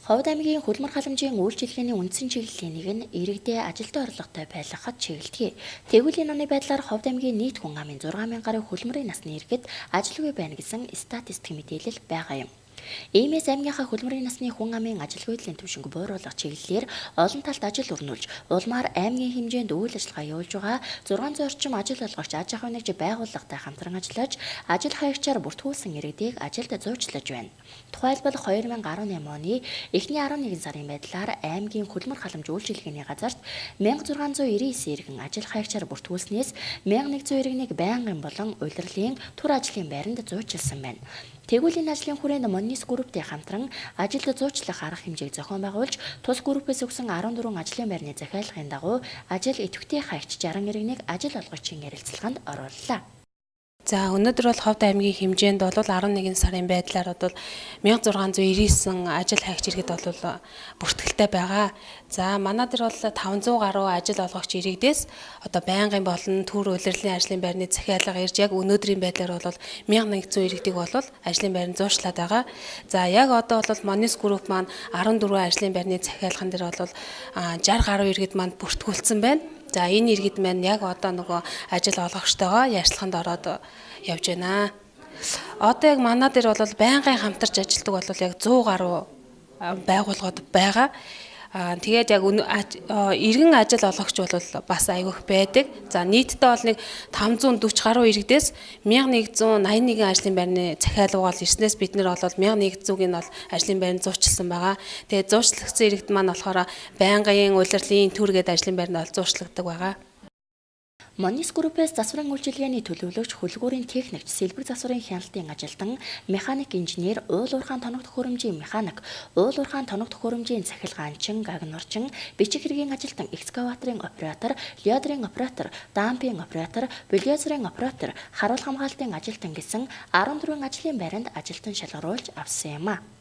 Ховд аймгийн хөлмөр халамжийн үйлчилгээний үндсэн чиглэлийн нэг нь иргэдээ ажилдаа орлоготой байлгахад чиглэдэг. Тэгвэл энэ оны байдлаар Ховд аймгийн нийт хүн амын 6,000 гаруй хөлмөрийн насны иргэд ажилгүй байна гэсэн статистик мэдээлэл байгаа юм. Иймээс аймгийнхаа хөлмөрийн насны хүн амын ажилгүйдлийн түвшинг бууруулах чиглэлээр олон талд ажил өрнүүлж, улмаар аймгийн хэмжээнд үйл ажиллагаа явуулж байгаа 600 орчим ажил олгогч аж ахуйн нэгж байгууллагатай хамтран ажиллаж, ажил хаягчаар бүртгүүлсэн иргэдийг ажилд зуучлаж байна. Тухайлбал 2018 оны эхний 11 сарын байдлаар аймгийн хөлмөр халамж үйлчилгээний газарт 1699 иргэн ажил хаягчаар бүртгүүлснээс 1100 иргэнийг байнгын болон улирлын түр ажлын байранд зуучилсан байна. Тэгвэл энэ ажлын хүрээнд Монис групптэй хамтран ажилд зуучлах арга хэмжээг зохион байгуулж, тус группээс өгсөн 14 ажлын байрны захиалгын дагуу ажил идэвхтэй хаягч 60 иргэнийг ажил олгогчийн ярилцлаганд орууллаа. За өнөөдөр бол Ховд аймгийн хэмжээнд бол 11 сарын байдлаар бол 1699 ажил хаягч иргэд бол бүртгэлтэй байгаа. За манай дээр бол 500 гаруй ажил олгогч иргэдээс одоо байнгын болон төр улирлын ажлын байрны захиалга ирж яг өнөөдрийн байдлаар бол 1100 иргэдийг бол ажлын байранд зуучлаад байгаа. За яг одоо бол Монис групп маань 14 ажлын байрны захиалган дээр бол 60 гаруй иргэд маань бүртгүүлсэн байна. За энэ иргэд маань яг одоо нөгөө ажил олгогчтойгоо ярилцлаганд ороод явж байна. Одоо яг манай дээр бол байнгын хамтарч ажилладаг бол яг 100 гаруй байгууллагууд байгаа. Тэгээд яг иргэн ажил олгогч бол бас айгүйх байдаг. За нийтдээ бол нэг 540 гаруй иргэдээс 1181 ажлын байрны захиалга бол ирснээс бид нар бол 1100-ийг нь бол ажлын байранд зуучилсан байгаа. Тэгээд зуучлагдсан иргэд маань болохоор байнгын улирлын түргээд ажлын байранд бол зуучлагддаг байгаа. Монис группээс засварын үйлчилгээний төлөвлөгч, хөлгүүрийн техникч, сэлбэр засварын хяналтын ажилтан, механик инженер, уул уурхайн тоногдох хөрөмжийн механик, уул уурхайн тоногдох хөрөмжийн цахилгаанчин, гагнуурчин, бичих хэргийн ажилтан, экскаваторын оператор, леодрын оператор, дампын оператор, бульдозерын оператор, харуул хамгаалтын ажилтан гэсэн 14 ажлын байранд ажилтан шалгаруулж авсан юм а.